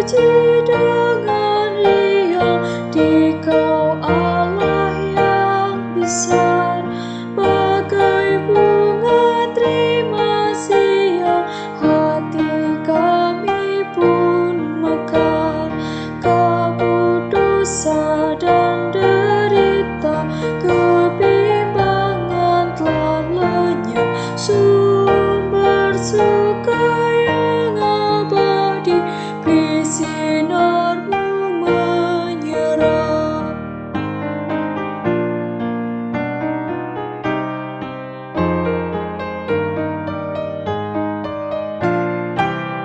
dengan riang di Kau Allah yang besar, bagai bunga terima siang hati kami pun mekar. Kabut dosa dan derita, kebimbangan telah lenyap, sumber suka yang abadi sinar-Mu menyerap.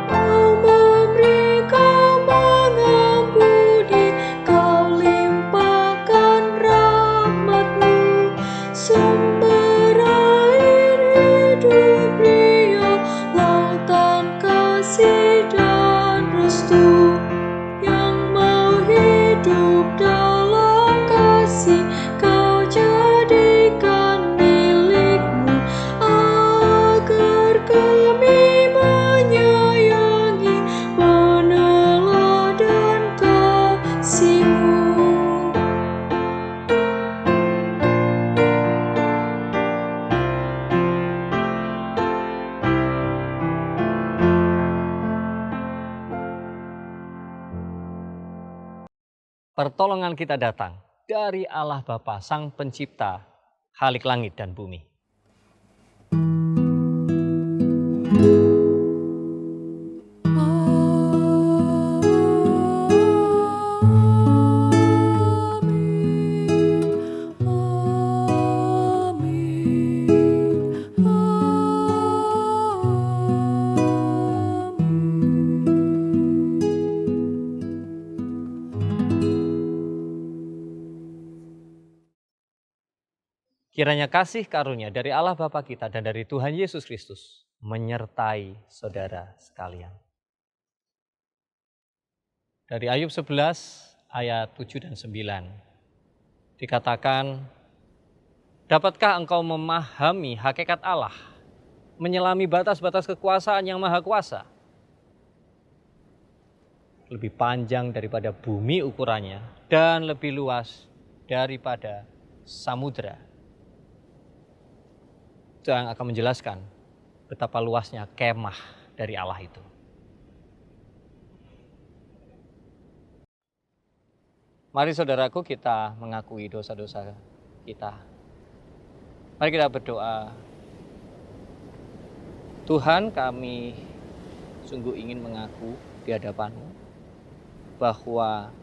Kau memberi, Kau mengampuni, Kau limpahkan rahmat-Mu, sumber air hidup riang, lautan kasih dan restu. Hidup dalam kasih Kau jadikan milik-Mu, agar kami menyayangi, meneladan kasih-Mu. Pertolongan kita datang dari Allah Bapa, Sang Pencipta, Khalik langit dan bumi. Kiranya kasih karunia dari Allah Bapa kita dan dari Tuhan Yesus Kristus menyertai saudara sekalian. Dari Ayub 11 ayat 7 dan 9 dikatakan, dapatkah engkau memahami hakikat Allah, menyelami batas-batas kekuasaan yang maha kuasa? Lebih panjang daripada bumi ukurannya dan lebih luas daripada samudera. Itu yang akan menjelaskan betapa luasnya kemah dari Allah itu. Mari saudaraku, kita mengakui dosa-dosa kita. Mari kita berdoa. Tuhan, kami sungguh ingin mengaku di hadapan-Mu bahwa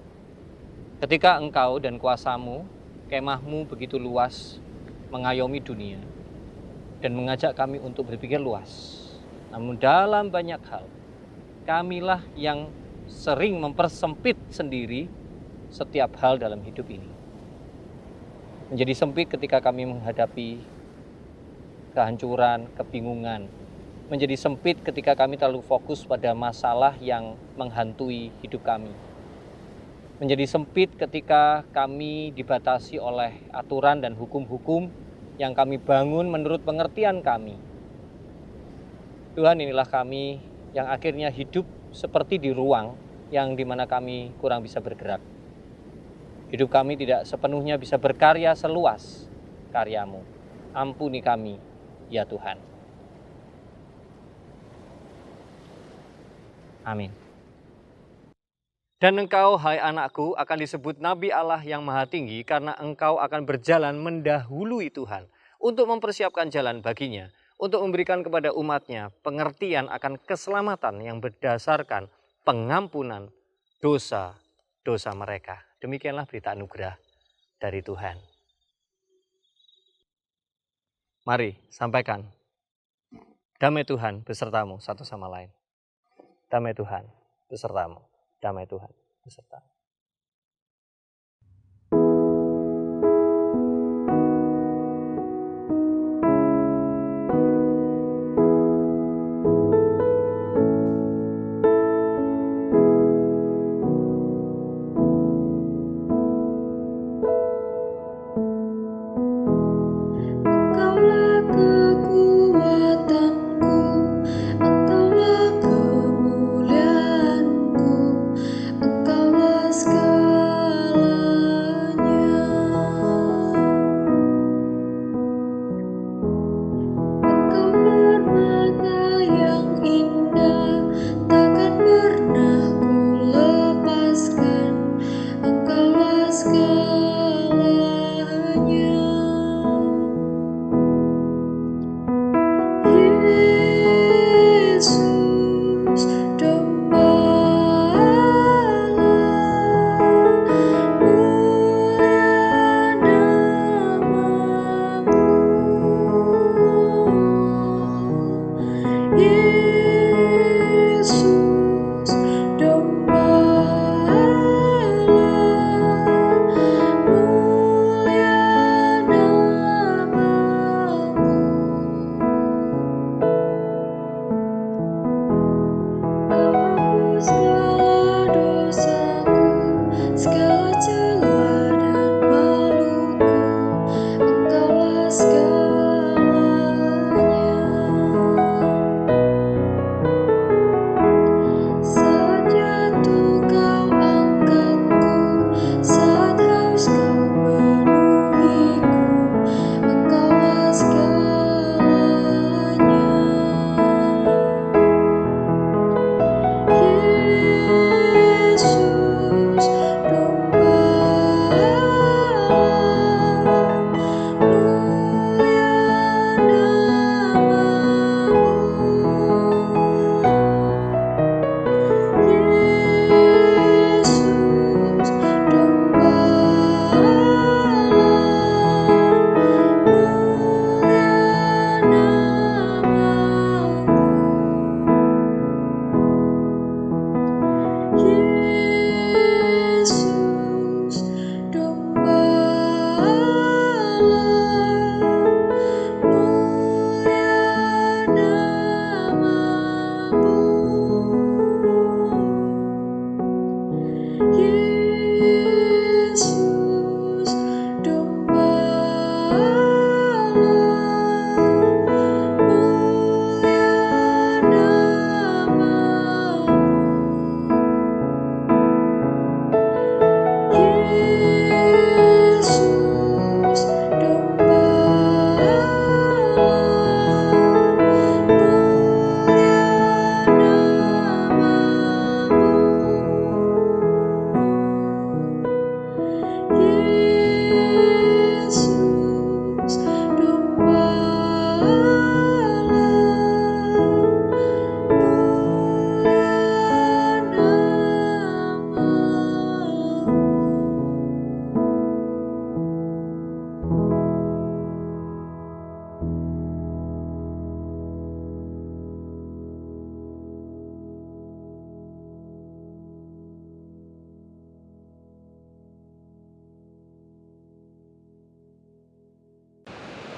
ketika Engkau dan kuasa-Mu, kemah-Mu begitu luas mengayomi dunia dan mengajak kami untuk berpikir luas. Namun dalam banyak hal, kamilah yang sering mempersempit sendiri setiap hal dalam hidup ini. Menjadi sempit ketika kami menghadapi kehancuran, kebingungan. Menjadi sempit ketika kami terlalu fokus pada masalah yang menghantui hidup kami. Menjadi sempit ketika kami dibatasi oleh aturan dan hukum-hukum yang kami bangun menurut pengertian kami. Tuhan, inilah kami yang akhirnya hidup seperti di ruang yang dimana kami kurang bisa bergerak. Hidup kami tidak sepenuhnya bisa berkarya seluas karya-Mu. Ampuni kami, ya Tuhan. Amin. Dan engkau, hai anakku, akan disebut Nabi Allah yang Maha Tinggi, karena engkau akan berjalan mendahului Tuhan untuk mempersiapkan jalan baginya, untuk memberikan kepada umatnya pengertian akan keselamatan yang berdasarkan pengampunan dosa-dosa mereka. Demikianlah berita anugerah dari Tuhan. Mari sampaikan, damai Tuhan besertamu satu sama lain. Damai Tuhan besertamu. Damai Tuhan besertamu. Engkaulah kekuatanku, Engkaulah kemuliaanku,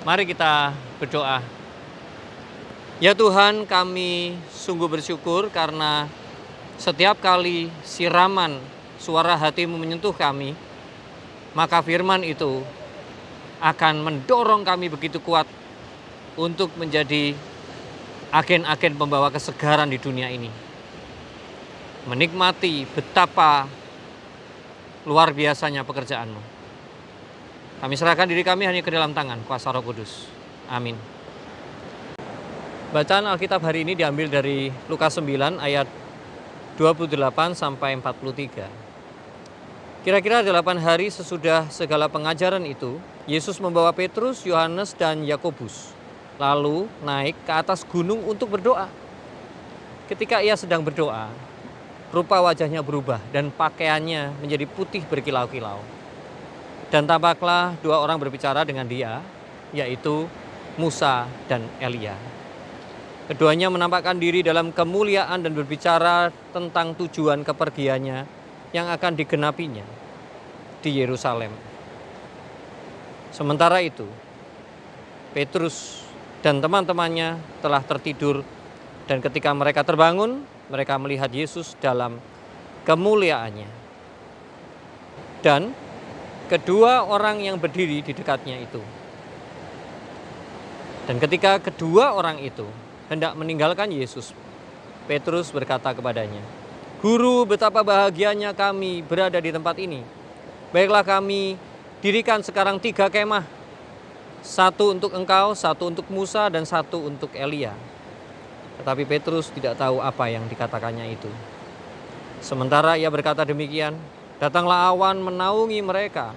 Mari kita berdoa. Ya Tuhan, kami sungguh bersyukur karena setiap kali siraman suara hati-Mu menyentuh kami, maka firman itu akan mendorong kami begitu kuat untuk menjadi agen-agen pembawa kesegaran di dunia ini. Menikmati betapa luar biasanya pekerjaan-Mu. Kami serahkan diri kami hanya ke dalam tangan kuasa Roh Kudus. Amin. Bacaan Alkitab hari ini diambil dari Lukas 9 ayat 28 sampai 43. Kira-kira 8 hari sesudah segala pengajaran itu, Yesus membawa Petrus, Yohanes, dan Yakobus, lalu naik ke atas gunung untuk berdoa. Ketika ia sedang berdoa, rupa wajahnya berubah dan pakaiannya menjadi putih berkilau-kilau. Dan tampaklah 2 orang berbicara dengan dia, yaitu Musa dan Elia. Keduanya menampakkan diri dalam kemuliaan dan berbicara tentang tujuan kepergiannya yang akan digenapinya di Yerusalem. Sementara itu, Petrus dan teman-temannya telah tertidur, dan ketika mereka terbangun, mereka melihat Yesus dalam kemuliaannya. Dan kedua orang yang berdiri di dekatnya itu. Dan ketika kedua orang itu hendak meninggalkan Yesus, Petrus berkata kepadanya, "Guru, betapa bahagianya kami berada di tempat ini. Baiklah, kami dirikan sekarang 3 kemah. 1 untuk engkau, 1 untuk Musa, dan 1 untuk Elia." Tetapi Petrus tidak tahu apa yang dikatakannya itu. Sementara ia berkata demikian, datanglah awan menaungi mereka.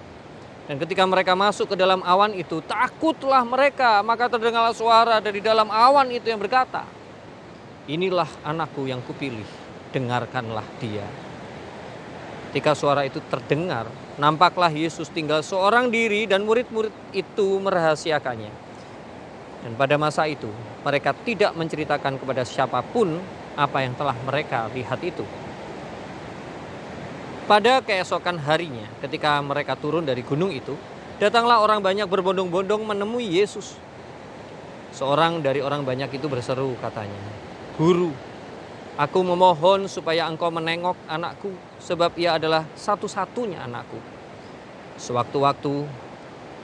Dan ketika mereka masuk ke dalam awan itu, takutlah mereka. Maka terdengarlah suara dari dalam awan itu yang berkata, "Inilah anakku yang kupilih, dengarkanlah dia." Ketika suara itu terdengar, nampaklah Yesus tinggal seorang diri dan murid-murid itu merahasiakannya. Dan pada masa itu, mereka tidak menceritakan kepada siapapun apa yang telah mereka lihat itu. Pada keesokan harinya, ketika mereka turun dari gunung itu, datanglah orang banyak berbondong-bondong menemui Yesus. Seorang dari orang banyak itu berseru, katanya, "Guru, aku memohon supaya engkau menengok anakku, sebab ia adalah satu-satunya anakku. Sewaktu-waktu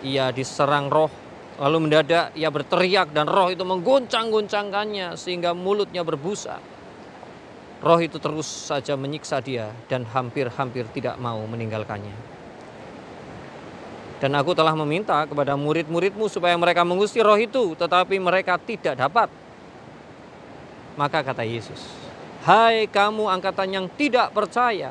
ia diserang roh, lalu mendadak ia berteriak dan roh itu menggoncang-goncangkannya sehingga mulutnya berbusa. Roh itu terus saja menyiksa dia dan hampir-hampir tidak mau meninggalkannya. Dan aku telah meminta kepada murid-muridmu supaya mereka mengusir roh itu, tetapi mereka tidak dapat." Maka kata Yesus, "Hai kamu angkatan yang tidak percaya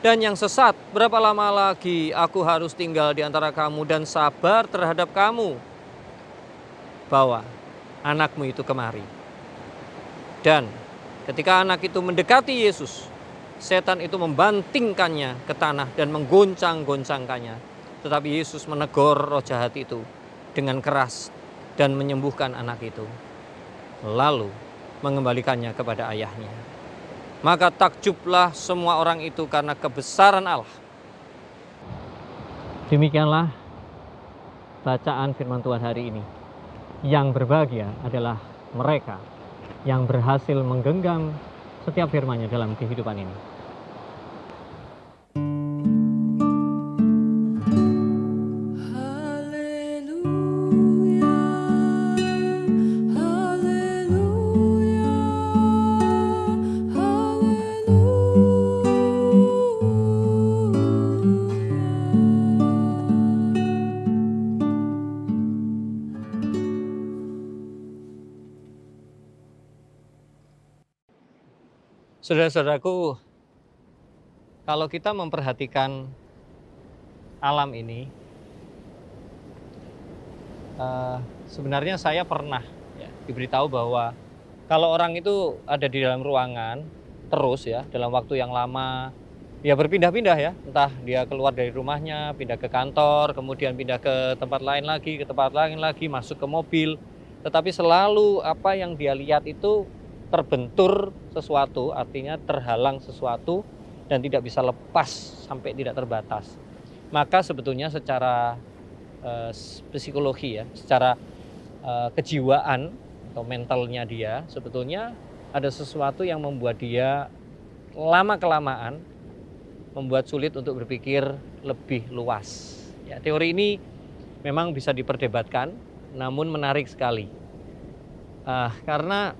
dan yang sesat, berapa lama lagi aku harus tinggal di antara kamu dan sabar terhadap kamu? Bawa anakmu itu kemari." Dan ketika anak itu mendekati Yesus, setan itu membantingkannya ke tanah dan menggoncang-goncangkannya. Tetapi Yesus menegur roh jahat itu dengan keras dan menyembuhkan anak itu. Lalu mengembalikannya kepada ayahnya. Maka takjublah semua orang itu karena kebesaran Allah. Demikianlah bacaan firman Tuhan hari ini. Yang berbahagia adalah mereka yang berhasil menggenggam setiap firman-Nya dalam kehidupan ini. Saudara-saudaraku, kalau kita memperhatikan alam ini, sebenarnya saya pernah diberitahu bahwa kalau orang itu ada di dalam ruangan terus dalam waktu yang lama, dia berpindah-pindah entah dia keluar dari rumahnya, pindah ke kantor, kemudian pindah ke tempat lain lagi, masuk ke mobil, tetapi selalu apa yang dia lihat itu terbentur sesuatu, artinya terhalang sesuatu dan tidak bisa lepas sampai tidak terbatas. Maka sebetulnya secara psikologi secara kejiwaan atau mentalnya dia, sebetulnya ada sesuatu yang membuat dia lama-kelamaan membuat sulit untuk berpikir lebih luas. Ya, teori ini memang bisa diperdebatkan, namun menarik sekali. Karena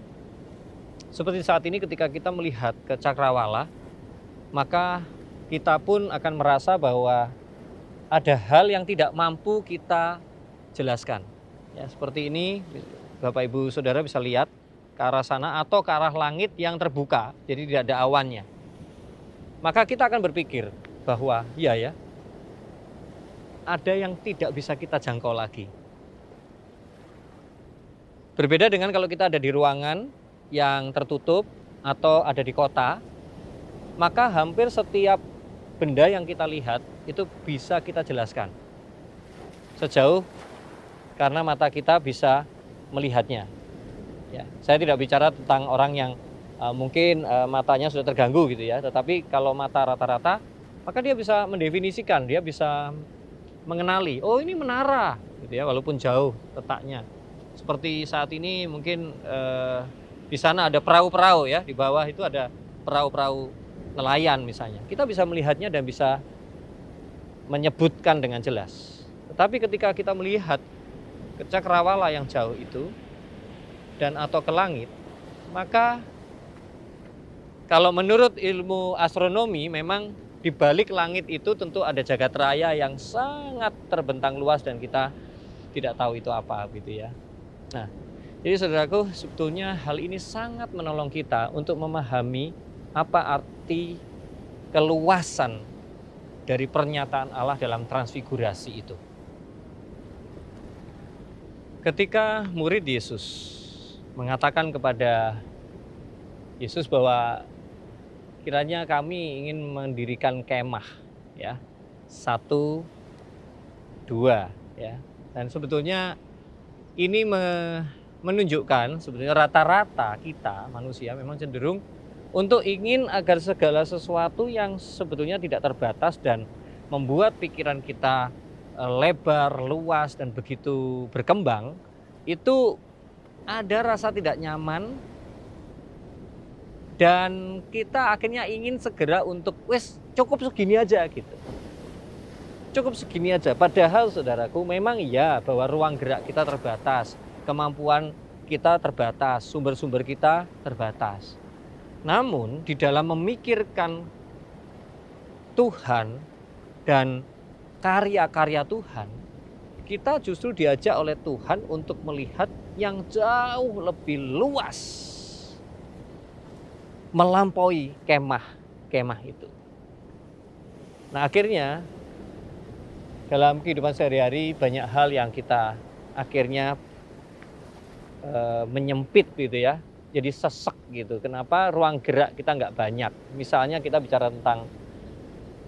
seperti saat ini ketika kita melihat ke cakrawala, maka kita pun akan merasa bahwa ada hal yang tidak mampu kita jelaskan. Ya, seperti ini, Bapak Ibu Saudara bisa lihat ke arah sana atau ke arah langit yang terbuka, jadi tidak ada awannya. Maka kita akan berpikir bahwa iya ya, ada yang tidak bisa kita jangkau lagi. Berbeda dengan kalau kita ada di ruangan yang tertutup atau ada di kota, maka hampir setiap benda yang kita lihat itu bisa kita jelaskan. Sejauh karena mata kita bisa melihatnya. Ya, saya tidak bicara tentang orang yang mungkin matanya sudah terganggu gitu ya, tetapi kalau mata rata-rata, maka dia bisa mendefinisikan, dia bisa mengenali, oh ini menara gitu ya, walaupun jauh letaknya. Seperti saat ini mungkin di sana ada perahu-perahu ya, di bawah itu ada perahu-perahu nelayan misalnya. Kita bisa melihatnya dan bisa menyebutkan dengan jelas. Tetapi ketika kita melihat ke cakrawala yang jauh itu dan atau ke langit, maka kalau menurut ilmu astronomi memang di balik langit itu tentu ada jagat raya yang sangat terbentang luas dan kita tidak tahu itu apa gitu ya. Nah, jadi saudaraku, sebetulnya hal ini sangat menolong kita untuk memahami apa arti keluasan dari pernyataan Allah dalam transfigurasi itu. Ketika murid Yesus mengatakan kepada Yesus bahwa kiranya kami ingin mendirikan kemah ya, 1, 2 ya. Dan sebetulnya ini menunjukkan sebetulnya rata-rata kita manusia memang cenderung untuk ingin agar segala sesuatu yang sebetulnya tidak terbatas dan membuat pikiran kita lebar, luas dan begitu berkembang, itu ada rasa tidak nyaman dan kita akhirnya ingin segera untuk cukup segini aja gitu. Cukup segini aja. Padahal saudaraku memang iya bahwa ruang gerak kita terbatas, kemampuan kita terbatas, sumber-sumber kita terbatas. Namun di dalam memikirkan Tuhan dan karya-karya Tuhan, kita justru diajak oleh Tuhan untuk melihat yang jauh lebih luas, melampaui kemah itu. Nah, akhirnya dalam kehidupan sehari-hari banyak hal yang kita akhirnya menyempit gitu ya, jadi sesek gitu. Kenapa ruang gerak kita nggak banyak? Misalnya kita bicara tentang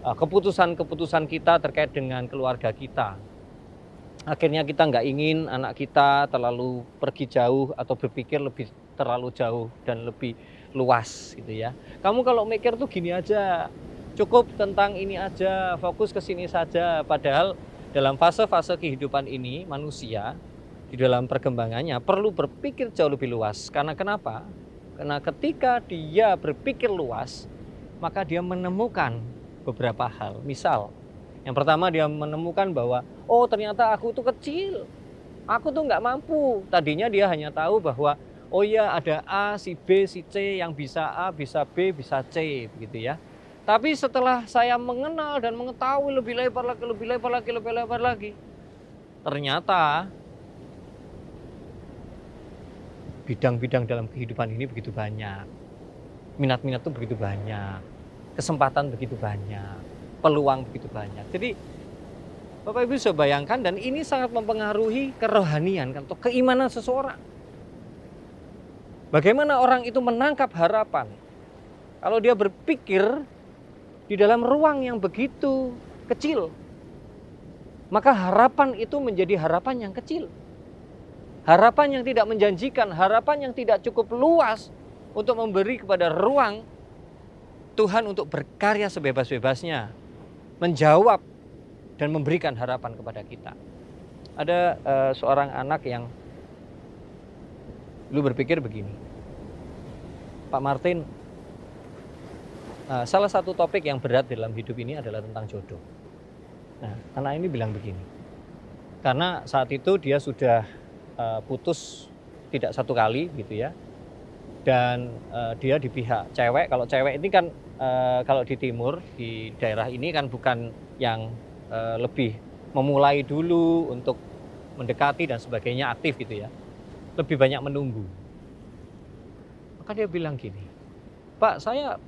keputusan-keputusan kita terkait dengan keluarga kita. Akhirnya kita nggak ingin anak kita terlalu pergi jauh atau berpikir lebih terlalu jauh dan lebih luas gitu ya. Kamu kalau mikir tuh gini aja, cukup tentang ini aja, fokus ke sini saja. Padahal dalam fase-fase kehidupan ini manusia di dalam perkembangannya perlu berpikir jauh lebih luas. Karena kenapa? Karena ketika dia berpikir luas, maka dia menemukan beberapa hal. Misal, yang pertama dia menemukan bahwa oh ternyata aku tuh kecil, aku tuh nggak mampu. Tadinya dia hanya tahu bahwa oh iya ada A, si B, si C yang bisa A, bisa B, bisa C begitu ya. Tapi setelah saya mengenal dan mengetahui lebih lebar lagi, ternyata bidang-bidang dalam kehidupan ini begitu banyak. Minat-minat itu begitu banyak, kesempatan begitu banyak, peluang begitu banyak. Jadi Bapak Ibu bisa bayangkan, dan ini sangat mempengaruhi kerohanian atau keimanan seseorang. Bagaimana orang itu menangkap harapan? Kalau dia berpikir di dalam ruang yang begitu kecil, maka harapan itu menjadi harapan yang kecil. Harapan yang tidak menjanjikan, harapan yang tidak cukup luas untuk memberi kepada ruang Tuhan untuk berkarya sebebas-bebasnya, menjawab dan memberikan harapan kepada kita. Ada seorang anak yang Lu berpikir begini, Pak Martin, salah satu topik yang berat dalam hidup ini adalah tentang jodoh. Nah, anak ini bilang begini, karena saat itu dia sudah putus tidak satu kali gitu ya, dan dia di pihak cewek. Kalau cewek ini kan kalau di timur, di daerah ini kan bukan yang lebih memulai dulu untuk mendekati dan sebagainya, aktif gitu ya, lebih banyak menunggu. Maka dia bilang gini, Pak, saya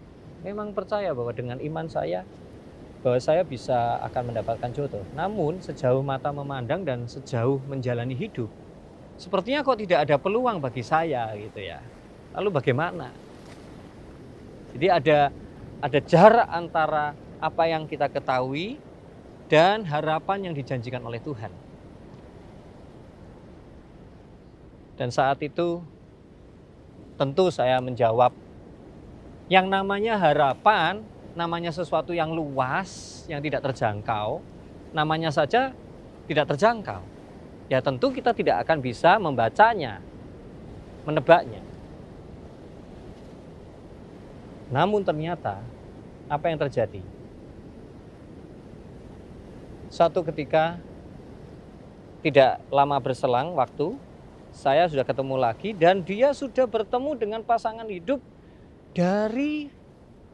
memang percaya bahwa dengan iman saya, bahwa saya bisa akan mendapatkan jodoh. Namun sejauh mata memandang dan sejauh menjalani hidup, sepertinya kok tidak ada peluang bagi saya gitu ya. Lalu bagaimana? Jadi ada jarak antara apa yang kita ketahui dan harapan yang dijanjikan oleh Tuhan. Dan saat itu tentu saya menjawab, yang namanya harapan, namanya sesuatu yang luas, yang tidak terjangkau, namanya saja tidak terjangkau. Ya tentu kita tidak akan bisa membacanya, menebaknya. Namun ternyata apa yang terjadi? Suatu ketika, tidak lama berselang waktu, saya sudah ketemu lagi dan dia sudah bertemu dengan pasangan hidup dari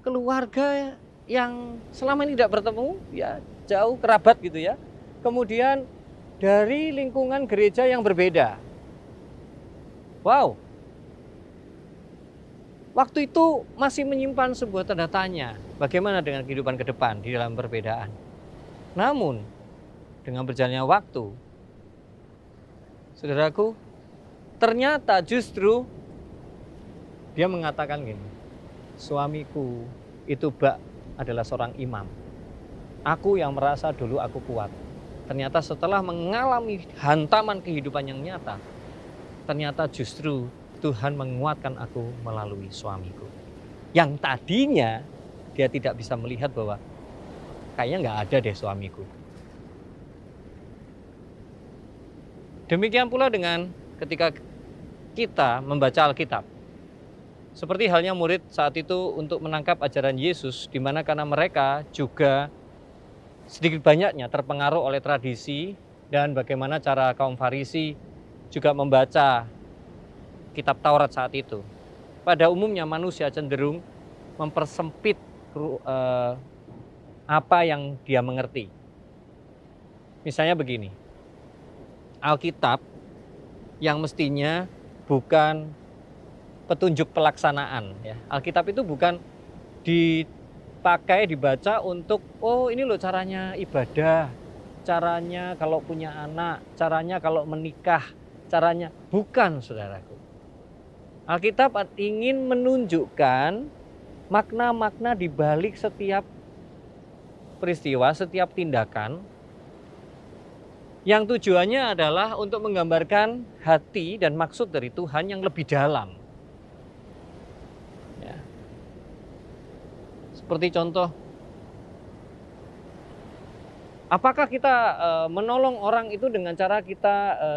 keluarga yang selama ini tidak bertemu, ya jauh kerabat gitu ya. Kemudian dari lingkungan gereja yang berbeda. Wow. Waktu itu masih menyimpan sebuah tanda tanya, bagaimana dengan kehidupan ke depan di dalam perbedaan. Namun dengan berjalannya waktu, saudaraku, ternyata justru dia mengatakan gini, suamiku itu adalah seorang imam. Aku yang merasa dulu aku kuat. Ternyata setelah mengalami hantaman kehidupan yang nyata, ternyata justru Tuhan menguatkan aku melalui suamiku. Yang tadinya dia tidak bisa melihat bahwa kayaknya nggak ada deh suamiku. Demikian pula dengan ketika kita membaca Alkitab. Seperti halnya murid saat itu untuk menangkap ajaran Yesus, di mana karena mereka juga sedikit banyaknya terpengaruh oleh tradisi dan bagaimana cara kaum Farisi juga membaca kitab Taurat saat itu. Pada umumnya manusia cenderung mempersempit apa yang dia mengerti. Misalnya begini, Alkitab yang mestinya bukan petunjuk pelaksanaan ya. Alkitab itu bukan dipakai, dibaca untuk ini loh caranya ibadah, caranya kalau punya anak, caranya kalau menikah, caranya. Bukan, saudaraku. Alkitab ingin menunjukkan makna-makna di balik setiap peristiwa, setiap tindakan, yang tujuannya adalah untuk menggambarkan hati dan maksud dari Tuhan yang lebih dalam. Ya. Seperti contoh, apakah kita menolong orang itu dengan cara kita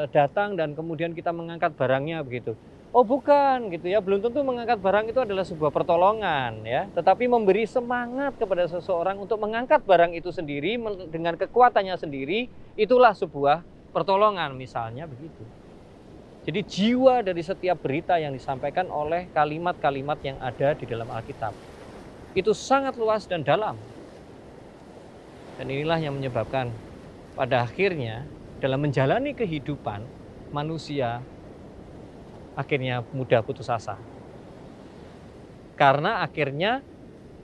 datang dan kemudian kita mengangkat barangnya begitu? Oh bukan gitu ya, belum tentu mengangkat barang itu adalah sebuah pertolongan ya, tetapi memberi semangat kepada seseorang untuk mengangkat barang itu sendiri dengan kekuatannya sendiri, itulah sebuah pertolongan misalnya begitu. Jadi jiwa dari setiap berita yang disampaikan oleh kalimat-kalimat yang ada di dalam Alkitab itu sangat luas dan dalam. Dan inilah yang menyebabkan pada akhirnya dalam menjalani kehidupan manusia akhirnya mudah putus asa. Karena akhirnya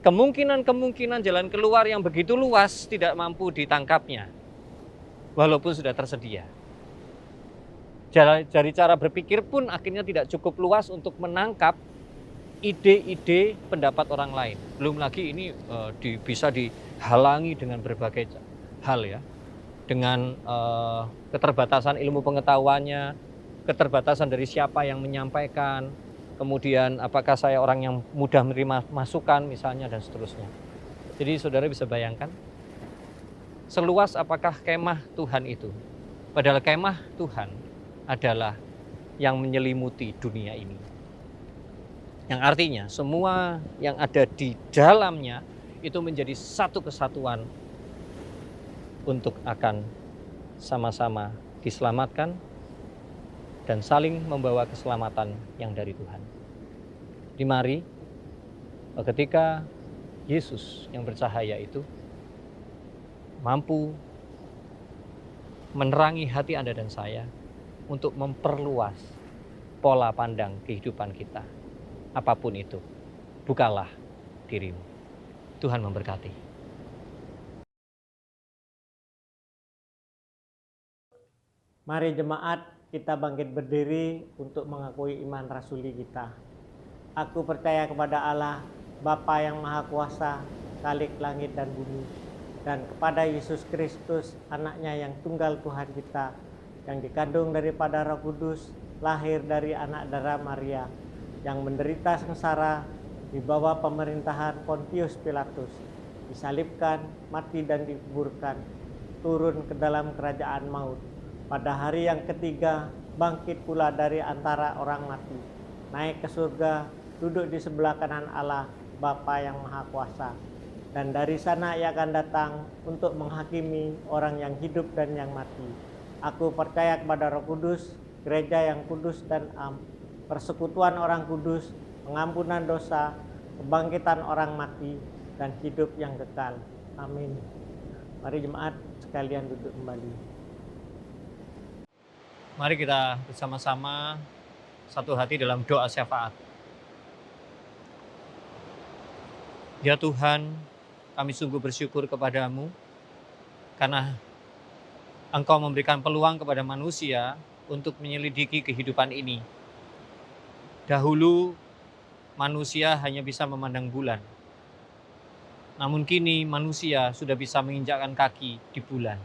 kemungkinan-kemungkinan jalan keluar yang begitu luas tidak mampu ditangkapnya. Walaupun sudah tersedia. Dari cara berpikir pun akhirnya tidak cukup luas untuk menangkap ide-ide pendapat orang lain. Belum lagi ini bisa dihalangi dengan berbagai hal ya. Dengan keterbatasan ilmu pengetahuannya, keterbatasan dari siapa yang menyampaikan, kemudian apakah saya orang yang mudah menerima masukan misalnya dan seterusnya. Jadi saudara bisa bayangkan seluas apakah kemah Tuhan itu. Padahal kemah Tuhan adalah yang menyelimuti dunia ini. Yang artinya semua yang ada di dalamnya itu menjadi satu kesatuan untuk akan sama-sama diselamatkan dan saling membawa keselamatan yang dari Tuhan. Jadi mari ketika Yesus yang bercahaya itu mampu menerangi hati Anda dan saya untuk memperluas pola pandang kehidupan kita. Apapun itu, bukalah dirimu. Tuhan memberkati. Mari jemaat, kita bangkit berdiri untuk mengakui iman rasuli kita. Aku percaya kepada Allah, Bapa yang Maha Kuasa, Khalik langit dan bumi, dan kepada Yesus Kristus, anaknya yang tunggal Tuhan kita, yang dikandung daripada Roh Kudus, lahir dari anak darah Maria, yang menderita sengsara di bawah pemerintahan Pontius Pilatus, disalibkan, mati dan dikuburkan, turun ke dalam kerajaan maut. Pada hari yang ketiga, bangkit pula dari antara orang mati, naik ke surga, duduk di sebelah kanan Allah, Bapa yang Maha Kuasa. Dan dari sana ia akan datang untuk menghakimi orang yang hidup dan yang mati. Aku percaya kepada Roh Kudus, gereja yang kudus dan am, persekutuan orang kudus, pengampunan dosa, kebangkitan orang mati, dan hidup yang kekal. Amin. Mari jemaat sekalian duduk kembali. Mari kita bersama-sama satu hati dalam doa syafaat. Ya Tuhan, kami sungguh bersyukur kepadamu karena Engkau memberikan peluang kepada manusia untuk menyelidiki kehidupan ini. Dahulu manusia hanya bisa memandang bulan. Namun kini manusia sudah bisa menginjakkan kaki di bulan.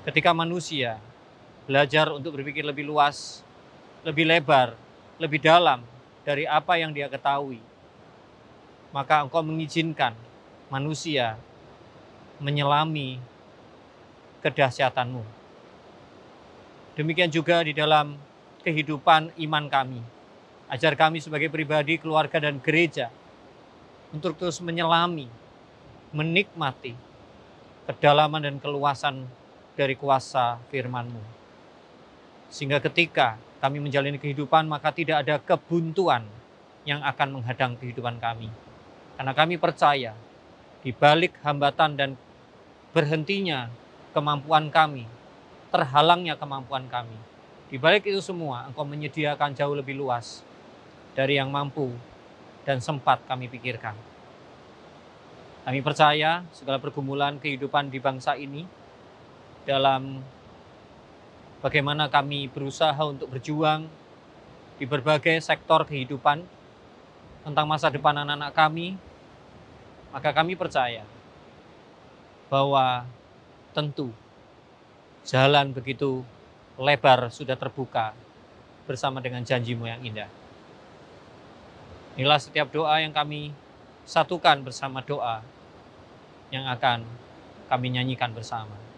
Ketika manusia belajar untuk berpikir lebih luas, lebih lebar, lebih dalam dari apa yang dia ketahui, maka Engkau mengizinkan manusia menyelami kedahsyatanmu. Demikian juga di dalam kehidupan iman kami. Ajar kami sebagai pribadi, keluarga, dan gereja untuk terus menyelami, menikmati kedalaman dan keluasan dari kuasa firman-Mu. Sehingga ketika kami menjalani kehidupan, maka tidak ada kebuntuan yang akan menghadang kehidupan kami. Karena kami percaya di balik hambatan dan berhentinya kemampuan kami, terhalangnya kemampuan kami, di balik itu semua Engkau menyediakan jauh lebih luas dari yang mampu dan sempat kami pikirkan. Kami percaya segala pergumulan kehidupan di bangsa ini, dalam bagaimana kami berusaha untuk berjuang di berbagai sektor kehidupan tentang masa depan anak-anak kami, maka kami percaya bahwa tentu jalan begitu lebar sudah terbuka bersama dengan janji-Mu yang indah. Inilah setiap doa yang kami satukan bersama doa yang akan kami nyanyikan bersama.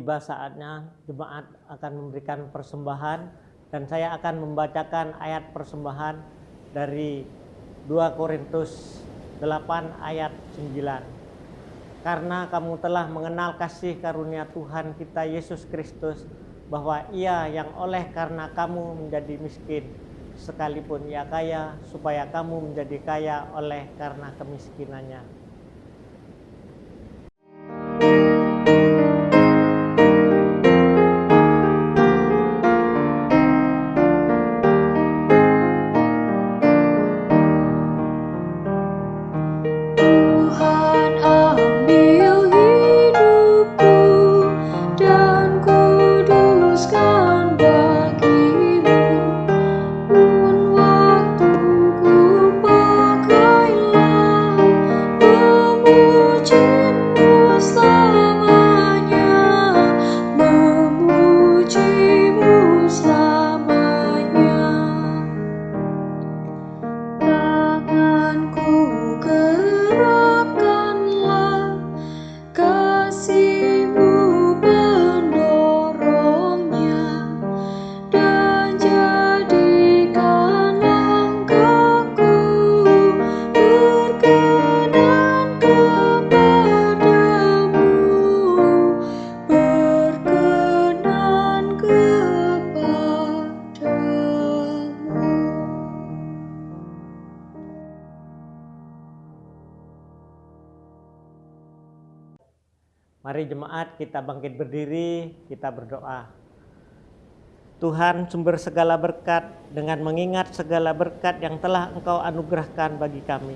tiba saatnya jemaat akan memberikan persembahan dan saya akan membacakan ayat persembahan dari 2 Korintus 8 ayat 9. Karena kamu telah mengenal kasih karunia Tuhan kita Yesus Kristus, bahwa Ia yang oleh karena kamu menjadi miskin, sekalipun Ia kaya, supaya kamu menjadi kaya oleh karena kemiskinannya. Tuhan ambil hidupku dan kuduskan bagimu. Pun waktuku pakailah memujimu selamanya, memujimu selamanya. Tanganku gerakkanlah, kasih-Mu pendorongnya, dan jadikan langkahku berkenan kepadamu, berkenan kepadamu. Mari jemaat kita bangkit berdiri, kita berdoa. Tuhan sumber segala berkat, dengan mengingat segala berkat yang telah Engkau anugerahkan bagi kami,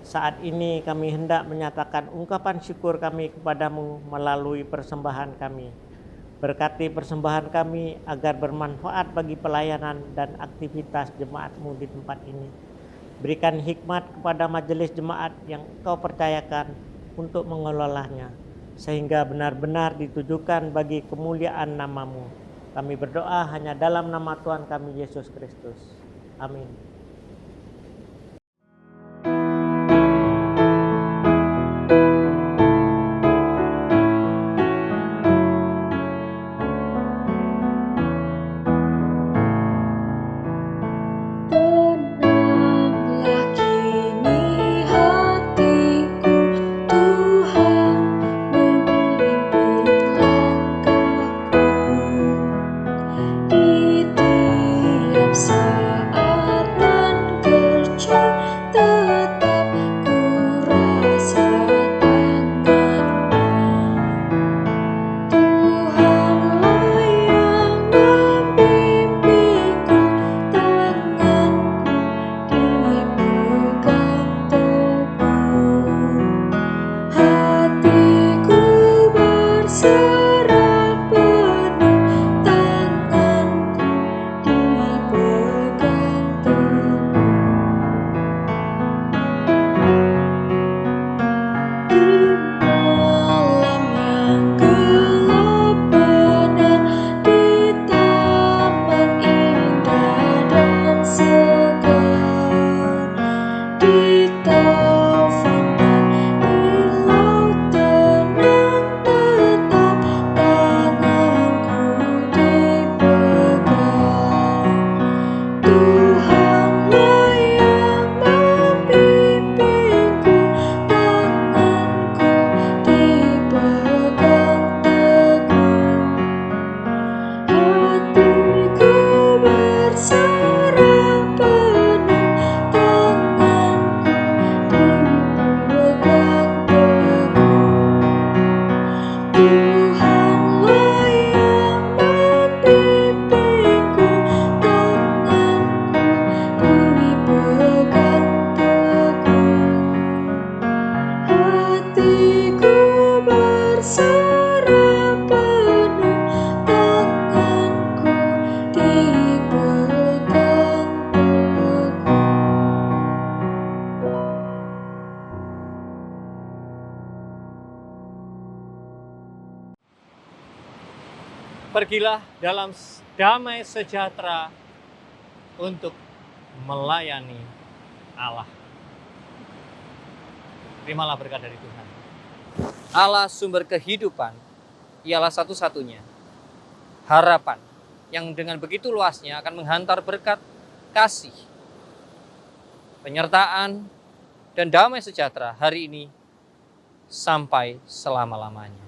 saat ini kami hendak menyatakan ungkapan syukur kami kepadamu melalui persembahan kami. Berkati persembahan kami agar bermanfaat bagi pelayanan dan aktivitas jemaat-Mu di tempat ini. Berikan hikmat kepada majelis jemaat yang Engkau percayakan untuk mengelolanya, sehingga benar-benar ditujukan bagi kemuliaan nama-Mu. Kami berdoa hanya dalam nama Tuhan kami Yesus Kristus. Amin. Tenanglah kini hatiku, Tuhan memimpin langkahku. Di tiap saat dan kerja tetap ku rasa tangan-Mu. Tuhanlah yang membimbingku, tanganku dipegang teguh. Hatiku berserah penuh, tanganku dipegang teguh. Di malam yang gelap benar, di taman indah dan segar, di taufan dan di laut tenang, tetap tanganku dipegang. Tuhanlah yang membimbingku, tanganku dipegang teguh. Hatiku berserah penuh, tanganku dipegang teguh. Tuhanlah yang membimbingku, tanganku dipegang teguh. Hatiku berserah penuh, tanganku dipegang teguh. Pergilah dalam damai sejahtera untuk melayani Allah. Terimalah berkat dari Tuhan. Allah sumber kehidupan, ialah satu-satunya harapan yang dengan begitu luasnya akan menghantar berkat kasih, penyertaan, dan damai sejahtera hari ini sampai selama-lamanya.